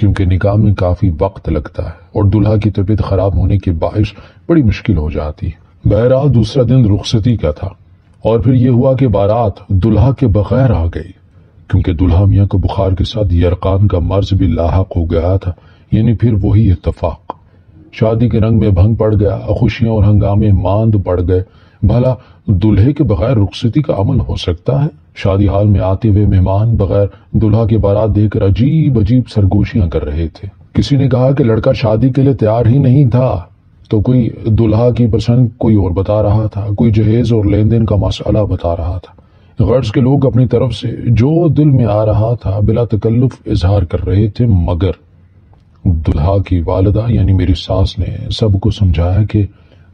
کیونکہ نکاح میں کافی وقت لگتا ہے اور دلہا کی طبیعت خراب ہونے کے باعث بڑی مشکل ہو جاتی ہے۔ بہرحال دوسرا دن رخصتی کا تھا اور پھر یہ ہوا کہ بارات دلہا کے بغیر آ گئی، کیونکہ دلہا میاں کو بخار کے ساتھ یرقان کا مرض بھی لاحق ہو گیا تھا، یعنی پھر وہی اتفاق۔ شادی کے رنگ میں بھنگ پڑ گیا، خوشیاں اور ہنگامے ماند پڑ گئے۔ بھلا دلہے کے بغیر رخصتی کا عمل ہو سکتا ہے؟ شادی حال میں آتے ہوئے مہمان بغیر دلہا کے بارات دیکھ کر عجیب سرگوشیاں کر رہے تھے۔ کسی نے کہا کہ لڑکا شادی کے لیے تیار ہی نہیں تھا، تو کوئی دلہا کی پسند کوئی اور بتا رہا تھا، کوئی جہیز اور لین دین کا مسئلہ بتا رہا تھا۔ غرض کے لوگ اپنی طرف سے جو دل میں آ رہا تھا بلا تکلف اظہار کر رہے تھے، مگر دلہا کی والدہ یعنی میری ساس نے سب کو سمجھایا کہ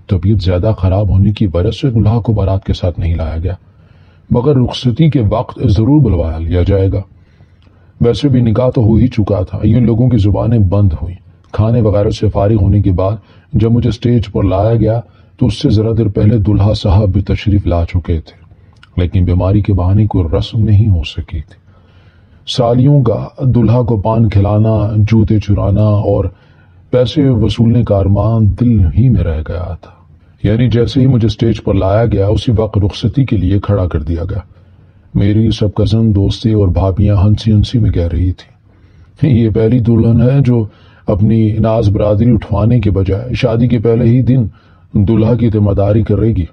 طبیعت زیادہ خراب ہونے کی وجہ سے دلہا کو بارات کے ساتھ نہیں لایا گیا، مگر رخصتی کے وقت ضرور بلوایا لیا جائے گا۔ ویسے بھی نکاح تو ہو ہی چکا تھا، یہ لوگوں کی زبانیں بند ہوئیں۔ کھانے وغیرہ سے فارغ ہونے کے بعد جب مجھے سٹیج پر لایا گیا تو اس سے ذرا دیر پہلے دلہا صاحب بھی تشریف لا چکے تھے، لیکن بیماری کے بہانے کوئی رسم نہیں ہو سکی تھی۔ سالیوں کا دلہا کو پان کھلانا، جوتے چرانا اور پیسے وصولنے کا ارمان دل ہی میں رہ گیا تھا۔ یعنی جیسے ہی مجھے سٹیج پر لایا گیا اسی وقت رخصتی کے لیے کھڑا کر دیا گیا۔ میری سب کزن دوستی اور بھابیاں ہنسی میں کہہ رہی تھی، یہ پہلی دلہن ہے جو اپنی ناز برادری اٹھوانے کے بجائے شادی کے پہلے ہی دن دلہا کی ذمہ داری کرے گی۔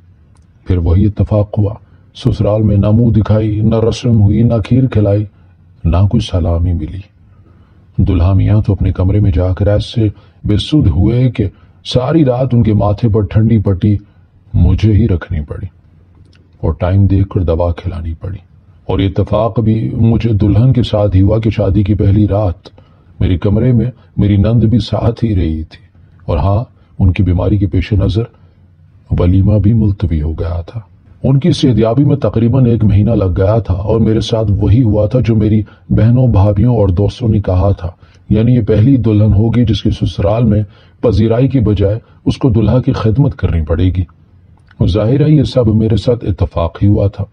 پھر وہی اتفاق ہوا، سسرال میں نہ منہ دکھائی، نہ رسم ہوئی، نہ کھیر کھلائی، نہ کوئی سلامی ملی۔ دلہا میاں تو اپنے کمرے میں جا کر ایسے بے سدھ ہوئے کہ ساری رات ان کے ماتھے پر ٹھنڈی پٹی مجھے ہی رکھنی پڑی اور ٹائم دیکھ کر دوا کھلانی پڑی۔ اور یہ اتفاق بھی مجھے دلہن کے ساتھ ہی ہوا کہ شادی کی پہلی رات میرے کمرے میں میری نند بھی ساتھ ہی رہی تھی، اور ہاں ان کی بیماری کے پیش نظر ولیمہ بھی ملتوی ہو گیا تھا۔ ان کی صحتیابی میں تقریباً 1 مہینہ لگ گیا تھا اور میرے ساتھ وہی ہوا تھا جو میری بہنوں، بھابھیوں اور دوستوں نے کہا تھا، یعنی یہ پہلی دلہن ہوگی جس کی سسرال میں پذیرائی کی بجائے اس کو دلہا کی خدمت کرنی پڑے گی۔ اور ظاہر ہے یہ سب میرے ساتھ اتفاق ہی ہوا تھا۔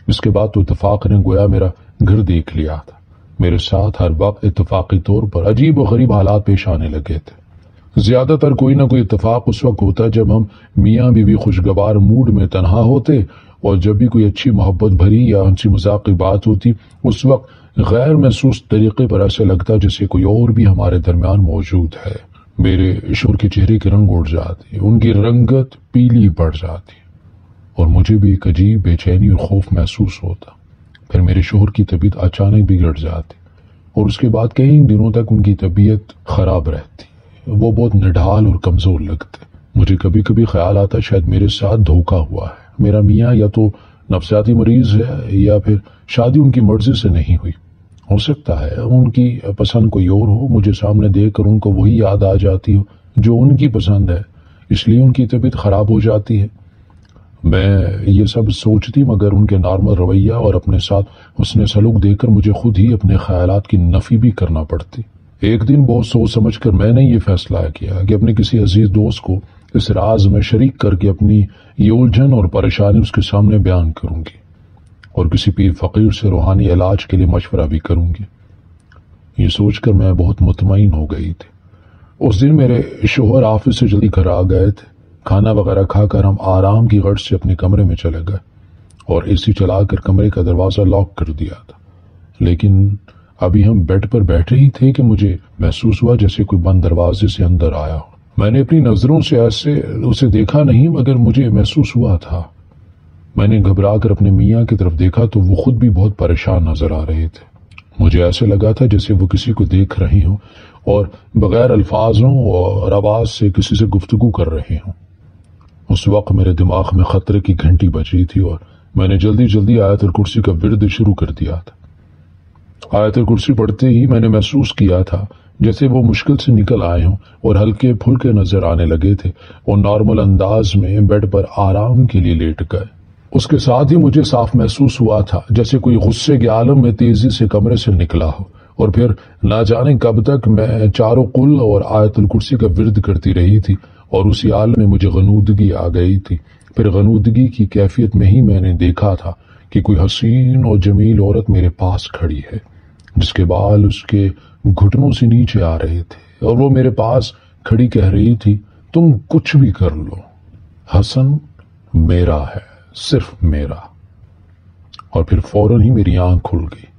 اس کے بعد تو اتفاق نے گویا میرا گھر دیکھ لیا تھا۔ میرے ساتھ ہر وقت اتفاقی طور پر عجیب و غریب حالات پیش آنے لگے تھے۔ زیادہ تر کوئی نہ کوئی اتفاق اس وقت ہوتا جب ہم میاں بیوی خوشگوار موڈ میں تنہا ہوتے، اور جب بھی کوئی اچھی محبت بھری یا ہنسی مذاق کی بات ہوتی اس وقت غیر محسوس طریقے پر ایسے لگتا جیسے کوئی اور بھی ہمارے درمیان موجود ہے۔ میرے شوہر کے چہرے کے رنگ اڑ جاتے، ان کی رنگت پیلی پڑ جاتی اور مجھے بھی ایک عجیب بے چینی اور خوف محسوس ہوتا۔ پھر میرے شوہر کی طبیعت اچانک بگڑ جاتی اور اس کے بعد کئی دنوں تک ان کی طبیعت خراب رہتی۔ وہ بہت نڈھال اور کمزور لگتے۔ مجھے کبھی کبھی خیال آتا شاید میرے ساتھ دھوکہ ہوا ہے، میرا میاں یا تو نفسیاتی مریض ہے یا پھر شادی ان کی مرضی سے نہیں ہوئی۔ ہو سکتا ہے ان کی پسند کوئی اور ہو، مجھے سامنے دیکھ کر ان کو وہی یاد آ جاتی ہو جو ان کی پسند ہے، اس لیے ان کی طبیعت خراب ہو جاتی ہے۔ میں یہ سب سوچتی مگر ان کے نارمل رویہ اور اپنے ساتھ حسن سلوک دیکھ کر مجھے خود ہی اپنے خیالات کی نفی بھی کرنا پڑتی۔ ایک دن بہت سوچ سمجھ کر میں نے یہ فیصلہ کیا کہ اپنے کسی عزیز دوست کو اس راز میں شریک کر کے اپنی یہ الجھن اور پریشانی اس کے سامنے بیان کروں گی اور کسی پیر فقیر سے روحانی علاج کے لیے مشورہ بھی کروں گی۔ یہ سوچ کر میں بہت مطمئن ہو گئی تھی۔ اس دن میرے شوہر آفس سے جلدی گھر آ گئے تھے۔ کھانا وغیرہ کھا کر ہم آرام کی غرض سے اپنے کمرے میں چلے گئے اور اے سی چلا کر کمرے کا دروازہ لاک کر دیا تھا، لیکن ابھی ہم بیڈ پر بیٹھے ہی تھے کہ مجھے محسوس ہوا جیسے کوئی بند دروازے سے اندر آیا ہو۔ میں نے اپنی نظروں سے ایسے اسے دیکھا نہیں مگر مجھے محسوس ہوا تھا۔ میں نے گھبرا کر اپنے میاں کی طرف دیکھا تو وہ خود بھی بہت پریشان نظر آ رہے تھے۔ مجھے ایسے لگا تھا جیسے وہ کسی کو دیکھ رہے ہوں اور بغیر الفاظوں اور آواز سے کسی سے گفتگو کر رہے ہوں۔ اس وقت میرے دماغ میں خطرے کی گھنٹی بجی تھی اور میں نے جلدی آیت الکرسی کا ورد شروع کر دیا تھا۔ آیت الکرسی پڑھتے ہی میں نے محسوس کیا تھا جیسے وہ مشکل سے نکل آئے ہوں اور ہلکے پھلکے نظر آنے لگے تھے اور نارمل انداز میں بیڈ پر آرام کے لیے لیٹ گئے۔ اس کے ساتھ ہی مجھے صاف محسوس ہوا تھا جیسے کوئی غصے کے عالم میں تیزی سے کمرے سے نکلا ہو، اور پھر نہ جانے کب تک میں چاروں قل اور آیت الکرسی کا ورد کرتی رہی تھی اور اسی عالم میں مجھے غنودگی آ گئی تھی۔ پھر غنودگی کی کیفیت میں ہی میں نے دیکھا تھا کہ کوئی حسین اور جمیل عورت میرے پاس کھڑی ہے جس کے بال اس کے گھٹنوں سے نیچے آ رہے تھے اور وہ میرے پاس کھڑی کہہ رہی تھی تم کچھ بھی کر لو، حسن میرا ہے، صرف میرا۔ اور پھر فوراً ہی میری آنکھ کھل گئی۔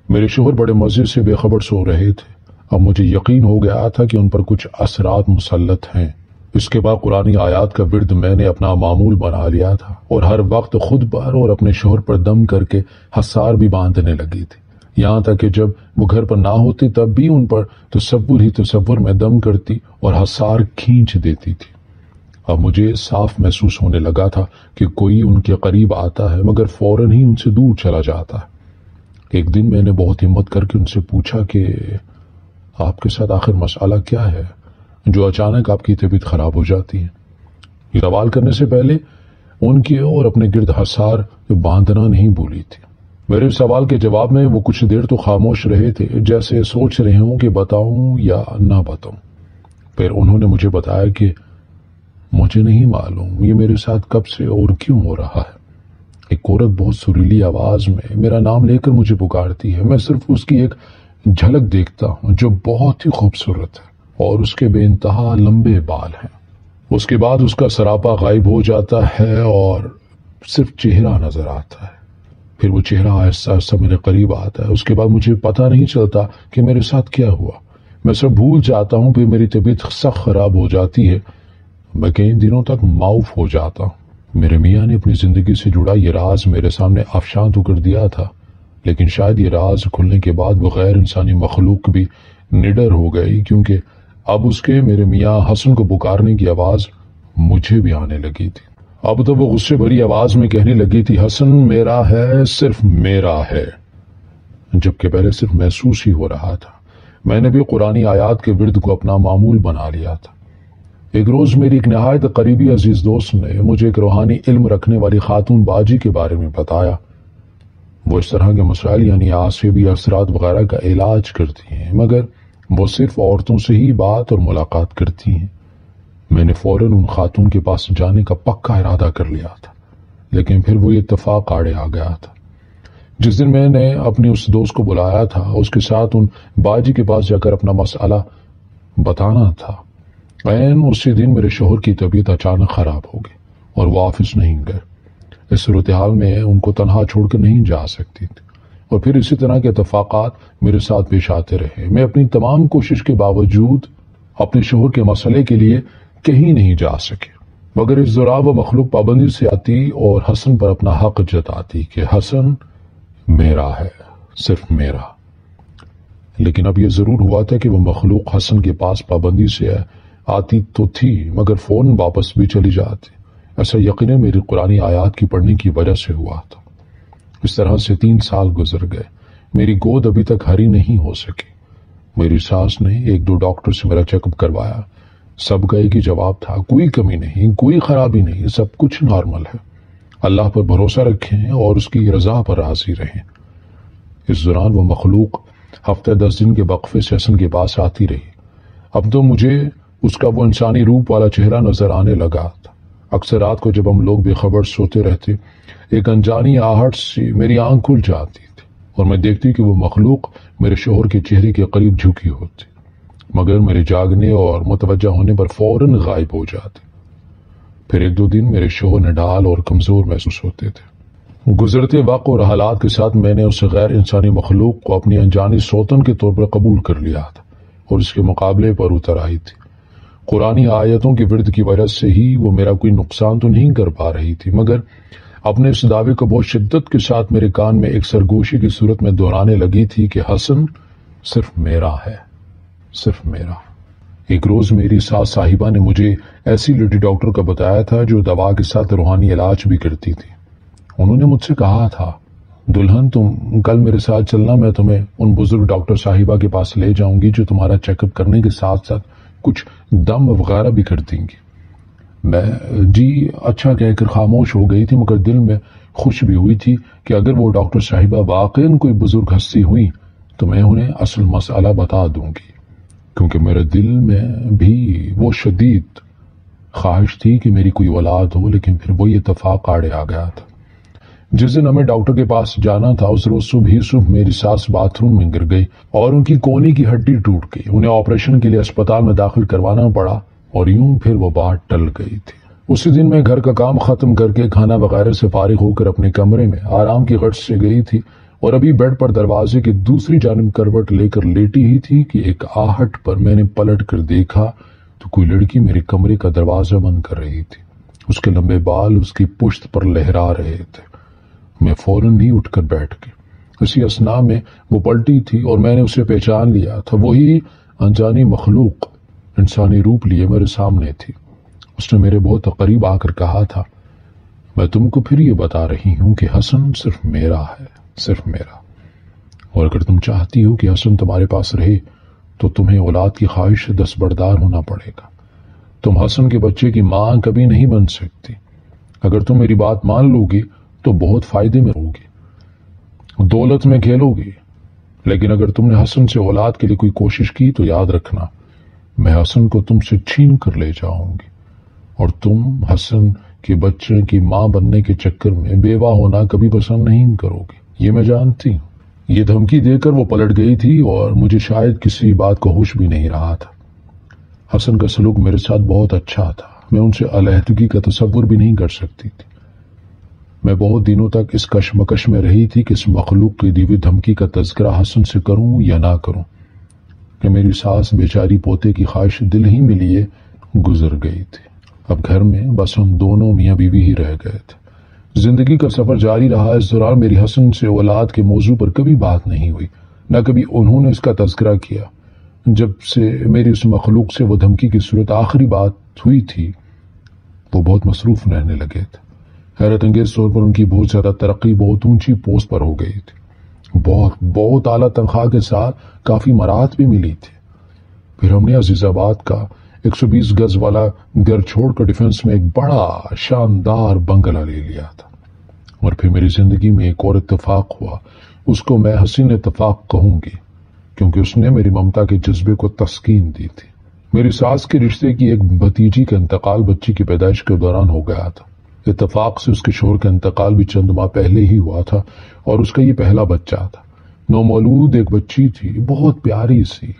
میرے شوہر بڑے مزے سے بے خبر سو رہے تھے۔ اب مجھے یقین ہو گیا تھا کہ ان پر کچھ اثرات مسلط ہیں۔ اس کے بعد قرآنی آیات کا ورد میں نے اپنا معمول بنا لیا تھا اور ہر وقت خود پر اور اپنے شوہر پر دم کر کے حسار بھی باندھنے لگی تھی، یہاں تک کہ جب وہ گھر پر نہ ہوتی تب بھی ان پر تصور میں دم کرتی اور حسار کھینچ دیتی تھی۔ اب مجھے صاف محسوس ہونے لگا تھا کہ کوئی ان کے قریب آتا ہے مگر فوراً ہی ان سے دور چلا جاتا ہے۔ ایک دن میں نے بہت ہمت کر کے ان سے پوچھا کہ آپ کے ساتھ آخر مسئلہ کیا ہے جو اچانک آپ کی طبیعت خراب ہو جاتی ہے؟ یہ سوال کرنے سے پہلے ان کی اور اپنے گرد حسار باندھنا نہیں بھولی تھی۔ میرے سوال کے جواب میں وہ کچھ دیر تو خاموش رہے تھے، جیسے سوچ رہے ہوں کہ بتاؤں یا نہ بتاؤں۔ پھر انہوں نے مجھے بتایا کہ مجھے نہیں معلوم یہ میرے ساتھ کب سے اور کیوں ہو رہا ہے۔ ایک عورت بہت سریلی آواز میں میرا نام لے کر مجھے پکارتی ہے۔ میں صرف اس کی ایک جھلک دیکھتا ہوں جو بہت ہی خوبصورت ہے اور اس کے بے انتہا لمبے بال ہیں۔ اس کے بعد اس کا سراپا غائب ہو جاتا ہے اور صرف چہرہ نظر آتا ہے۔ پھر وہ چہرہ آہستہ آہستہ میرے قریب آتا ہے۔ اس کے بعد مجھے پتہ نہیں چلتا کہ میرے ساتھ کیا ہوا۔ میں سب بھول جاتا ہوں، پھر میری طبیعت سخت خراب ہو جاتی ہے۔ میں کئی دنوں تک معاف ہو جاتا ہوں۔ میرے میاں نے اپنی زندگی سے جڑا یہ راز میرے سامنے افشاں تو کر دیا تھا، لیکن شاید یہ راز کھلنے کے بعد وہ غیر انسانی مخلوق بھی نڈر ہو گئی، کیونکہ اب اس کے میرے میاں حسن کو پکارنے کی آواز مجھے بھی آنے لگی تھی۔ اب تو وہ غصے بھری آواز میں کہنے لگی تھی حسن میرا ہے، صرف میرا ہے، جبکہ پہلے صرف محسوس ہی ہو رہا تھا۔ میں نے بھی قرآنی آیات کے ورد کو اپنا معمول بنا لیا تھا۔ ایک روز میری ایک نہایت قریبی عزیز دوست نے مجھے ایک روحانی علم رکھنے والی خاتون باجی کے بارے میں بتایا۔ وہ اس طرح کے مسائل یعنی عصبی اثرات وغیرہ کا علاج کرتی ہیں، مگر وہ صرف عورتوں سے ہی بات اور ملاقات کرتی ہیں۔ میں نے فوراً ان خاتون کے پاس جانے کا پکا ارادہ کر لیا تھا، لیکن پھر وہ اتفاق آڑے آ گیا تھا۔ جس دن میں نے اپنی اس دوست کو بلایا تھا، اس کے ساتھ ان باجی کے پاس جا کر اپنا مسئلہ بتانا تھا، عین اسی دن میرے شوہر کی طبیعت اچانک خراب ہو گئی اور وہ آفس نہیں گئے۔ اس صورتحال میں ان کو تنہا چھوڑ کر نہیں جا سکتی تھی، اور پھر اسی طرح کے اتفاقات میرے ساتھ پیش آتے رہے۔ میں اپنی تمام کوشش کے باوجود اپنے شوہر کے مسئلے کے لیے کہیں نہیں جا سکے، مگر اس دوران وہ مخلوق پابندی سے آتی اور حسن پر اپنا حق جتاتی کہ حسن میرا ہے، صرف میرا۔ لیکن اب یہ ضرور ہوا تھا کہ وہ مخلوق حسن کے پاس پابندی سے آتی تو تھی، مگر فوراً واپس بھی چلی جاتی۔ ایسا یقیناً میری قرآنی آیات کی پڑھنے کی وجہ سے ہوا تھا۔ اس طرح سے 3 سال گزر گئے۔ میری گود ابھی تک ہری نہیں ہو سکی۔ میری ساس نے 1-2 ڈاکٹر سے میرا چیک اپ کروایا، سب کا ایک ہی جواب تھا، کوئی کمی نہیں، کوئی خرابی نہیں، سب کچھ نارمل ہے۔ اللہ پر بھروسہ رکھیں اور اس کی رضا پر راضی رہیں۔ اس دوران وہ مخلوق ہفتہ 10 دن کے وقفے سے حسن کے پاس آتی رہی۔ اب تو مجھے اس کا وہ انسانی روپ والا چہرہ نظر آنے لگا تھا۔ اکثر رات کو جب ہم لوگ بے خبر سوتے رہتے، ایک انجانی آہٹ سی میری آنکھ کھل جاتی تھی اور میں دیکھتی کہ وہ مخلوق میرے شوہر کے چہرے کے قریب جھکی ہوتی، مگر میرے جاگنے اور متوجہ ہونے پر فوراً غائب ہو جاتے۔ پھر 1-2 دن میرے شوہر نڈال اور کمزور محسوس ہوتے تھے۔ گزرتے وقت اور حالات کے ساتھ میں نے اس غیر انسانی مخلوق کو اپنی انجانی سوتن کے طور پر قبول کر لیا تھا اور اس کے مقابلے پر اتر آئی تھی۔ قرآنی آیتوں کے ورد کی وجہ سے ہی وہ میرا کوئی نقصان تو نہیں کر پا رہی تھی، مگر اپنے اس دعوے کو بہت شدت کے ساتھ میرے کان میں ایک سرگوشی کی صورت میں دہرانے لگی تھی کہ حسن صرف میرا ہے، صرف میرا۔ ایک روز میری ساس صاحبہ نے مجھے ایسی لیڈی ڈاکٹر کا بتایا تھا جو دوا کے ساتھ روحانی علاج بھی کرتی تھی۔ انہوں نے مجھ سے کہا تھا، دلہن تم کل میرے ساتھ چلنا، میں تمہیں ان بزرگ ڈاکٹر صاحبہ کے پاس لے جاؤں گی جو تمہارا چیک اپ کرنے کے ساتھ ساتھ کچھ دم وغیرہ بھی کر دیں گی۔ میں جی اچھا کہہ کر خاموش ہو گئی تھی، مگر دل میں خوش بھی ہوئی تھی کہ اگر وہ ڈاکٹر صاحبہ واقعاً کوئی بزرگ ہستی ہوئی تو میں انہیں اصل مسئلہ بتا دوں گی، کیونکہ میرے دل میں بھی وہ شدید خواہش تھی کہ میری کوئی اولاد ہو، لیکن پھر وہی اتفاق آڑے آ گیا تھا۔ جس دن ہمیں ڈاکٹر کے پاس جانا تھا اس روز صبح میری ساس باتھ روم میں گر گئی اور ان کی کونی کی ہڈی ٹوٹ گئی. انہیں آپریشن کے لیے اسپتال میں داخل کروانا پڑا اور یوں پھر وہ بات ٹل گئی تھی. اسی دن میں گھر کا کام ختم کر کے کھانا وغیرہ سے فارغ ہو کر اپنے کمرے میں آرام کی غرض سے گئی تھی اور ابھی بیڈ پر دروازے کی دوسری جانب کروٹ لے کر لیٹی ہی تھی کہ ایک آہٹ پر میں نے پلٹ کر دیکھا تو کوئی لڑکی میرے کمرے کا دروازہ بند کر رہی تھی. اس کے لمبے بال اس کی پشت پر لہرا رہے تھے. میں فوراً ہی اٹھ کر بیٹھ گئی. اسی اثنا میں وہ پلٹی تھی اور میں نے اسے پہچان لیا تھا. وہی انجانی مخلوق انسانی روپ لیے میرے سامنے تھی. اس نے میرے بہت قریب آ کر کہا تھا میں تم کو پھر یہ بتا رہی ہوں کہ حسن صرف میرا ہے, صرف میرا. اور اگر تم چاہتی ہو کہ حسن تمہارے پاس رہے تو تمہیں اولاد کی خواہش سے دستبردار ہونا پڑے گا. تم حسن کے بچے کی ماں کبھی نہیں بن سکتی. اگر تم میری بات مان لو گی تو بہت فائدے میں رہو گی, دولت میں کھیلو گی. لیکن اگر تم نے حسن سے اولاد کے لیے کوئی کوشش کی تو یاد رکھنا میں حسن کو تم سے چھین کر لے جاؤں گی اور تم حسن کے بچے کی ماں بننے کے چکر میں بیوہ ہونا کبھی پسند نہیں کرو گی. یہ میں جانتی ہوں. یہ دھمکی دے کر وہ پلٹ گئی تھی اور مجھے شاید کسی بات کا ہوش بھی نہیں رہا تھا. حسن کا سلوک میرے ساتھ بہت اچھا تھا. میں ان سے علیحدگی کا تصور بھی نہیں کر سکتی تھی. میں بہت دنوں تک اس کشمکش میں رہی تھی کہ اس مخلوق کی دی ہوئی دھمکی کا تذکرہ حسن سے کروں یا نہ کروں کہ میری ساس بیچاری پوتے کی خواہش دل ہی میں لیے گزر گئی تھی. اب گھر میں بس ہم دونوں میاں بیوی ہی رہ گئے تھے. زندگی کا سفر جاری رہا. اس دوران میری حسن سے اولاد کے موضوع پر کبھی بات نہیں ہوئی, نہ کبھی انہوں نے اس کا تذکرہ کیا. جب سے میری اس مخلوق سے وہ دھمکی کی صورت آخری بات ہوئی تھی وہ بہت مصروف رہنے لگے تھے. حیرت انگیز طور پر ان کی بہت زیادہ ترقی بہت اونچی پوسٹ پر ہو گئی تھی. بہت اعلیٰ تنخواہ کے ساتھ کافی مراحت بھی ملی تھی. پھر ہم نے عزیز آباد کا 120 گز والا گھر چھوڑ کر ڈیفنس میں ایک بڑا شاندار بنگلہ لے لیا تھا. اور پھر میری زندگی میں ایک اور اتفاق ہوا. اس کو میں حسین اتفاق کہوں گی کیونکہ اس نے میری ممتا کے جذبے کو تسکین دی تھی. میری ساس کے رشتے کی ایک بھتیجی کا انتقال بچی کی پیدائش کے دوران ہو گیا تھا. اتفاق سے اس کے شوہر کا انتقال بھی چند ماہ پہلے ہی ہوا تھا اور اس کا یہ پہلا بچہ تھا. نومولود ایک بچی تھی, بہت پیاری سی.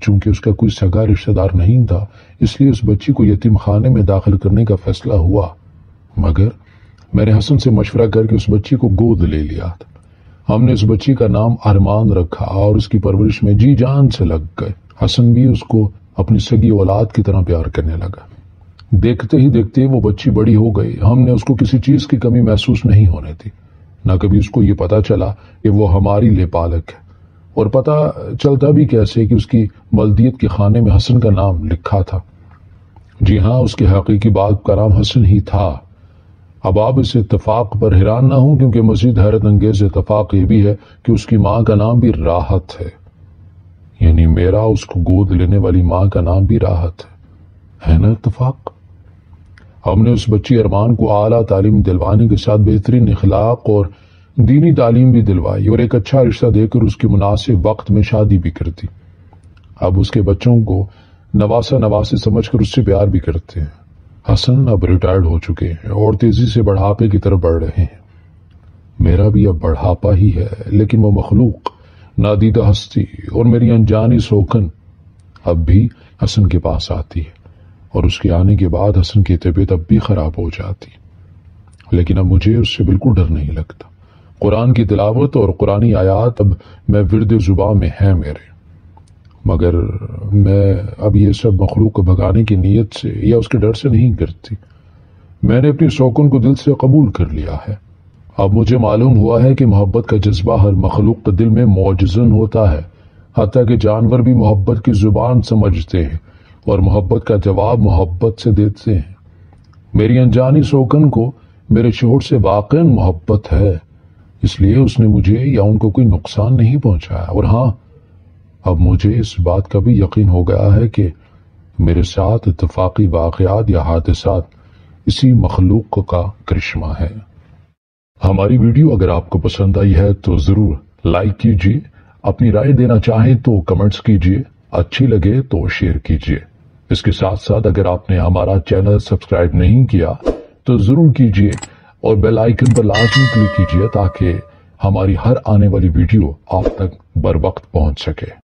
چونکہ اس کا کوئی سگا رشتہ دار نہیں تھا اس لیے اس بچی کو یتیم خانے میں داخل کرنے کا فیصلہ ہوا. مگر میں نے حسن سے مشورہ کر کے اس بچی کو گود لے لیا تھا. ہم نے اس بچی کا نام ارمان رکھا اور اس کی پرورش میں جی جان سے لگ گئے. حسن بھی اس کو اپنی سگی اولاد کی طرح پیار کرنے لگا. دیکھتے ہی دیکھتے وہ بچی بڑی ہو گئی. ہم نے اس کو کسی چیز کی کمی محسوس نہیں ہونے دی. نہ کبھی اس کو یہ پتا چلا کہ وہ ہماری لے پالک ہے. اور پتا چلتا بھی کیسے کہ اس کی بلدیت کے خانے میں حسن کا نام لکھا تھا. جی ہاں, اس کے حقیقی باپ کا نام حسن ہی تھا. اب آپ اس اتفاق پر حیران نہ ہوں کیونکہ مزید حیرت انگیز اتفاق یہ بھی ہے کہ اس کی ماں کا نام بھی راحت ہے. یعنی میرا اس کو گود لینے والی ماں کا نام بھی راحت ہے نا اتفاق. ہم نے اس بچی ارمان کو اعلیٰ تعلیم دلوانے کے ساتھ بہترین اخلاق اور دینی تعلیم بھی دلوائی اور ایک اچھا رشتہ دے کر اس کی مناسب وقت میں شادی بھی کر دی. اب اس کے بچوں کو نواسا نواسی سمجھ کر اس سے پیار بھی کرتے ہیں. حسن اب ریٹائرڈ ہو چکے ہیں اور تیزی سے بڑھاپے کی طرف بڑھ رہے ہیں. میرا بھی اب بڑھاپا ہی ہے لیکن وہ مخلوق, نادیدہ ہستی اور میری انجانی سوکن اب بھی حسن کے پاس آتی ہے اور اس کے آنے کے بعد حسن کی طبیعت اب بھی خراب ہو جاتی. لیکن اب مجھے اس سے بالکل ڈر نہیں لگتا. قرآن کی تلاوت اور قرآنی آیات اب میں ورد زبان میں ہیں میرے. مگر میں اب یہ سب مخلوق کو بھگانے کی نیت سے یا اس کے ڈر سے نہیں کرتی. میں نے اپنی سوکن کو دل سے قبول کر لیا ہے. اب مجھے معلوم ہوا ہے کہ محبت کا جذبہ ہر مخلوق کے دل میں معجزن ہوتا ہے. حتیٰ کہ جانور بھی محبت کی زبان سمجھتے ہیں اور محبت کا جواب محبت سے دیتے ہیں. میری انجانی سوکن کو میرے شوہر سے واقعا محبت ہے, اس لیے اس نے مجھے یا ان کو کوئی نقصان نہیں پہنچایا. اور ہاں, اب مجھے اس بات کا بھی یقین ہو گیا ہے کہ میرے ساتھ اتفاقی واقعات یا حادثات اسی مخلوق کا کرشمہ ہے. ہماری ویڈیو اگر آپ کو پسند آئی ہے تو ضرور لائک کیجیے. اپنی رائے دینا چاہیں تو کمنٹس کیجیے. اچھی لگے تو شیئر کیجیے. اس کے ساتھ ساتھ اگر آپ نے ہمارا چینل سبسکرائب نہیں کیا تو ضرور کیجیے اور بیل آئیکن پر لازمی کلک کیجئے تاکہ ہماری ہر آنے والی ویڈیو آپ تک بر وقت پہنچ سکے۔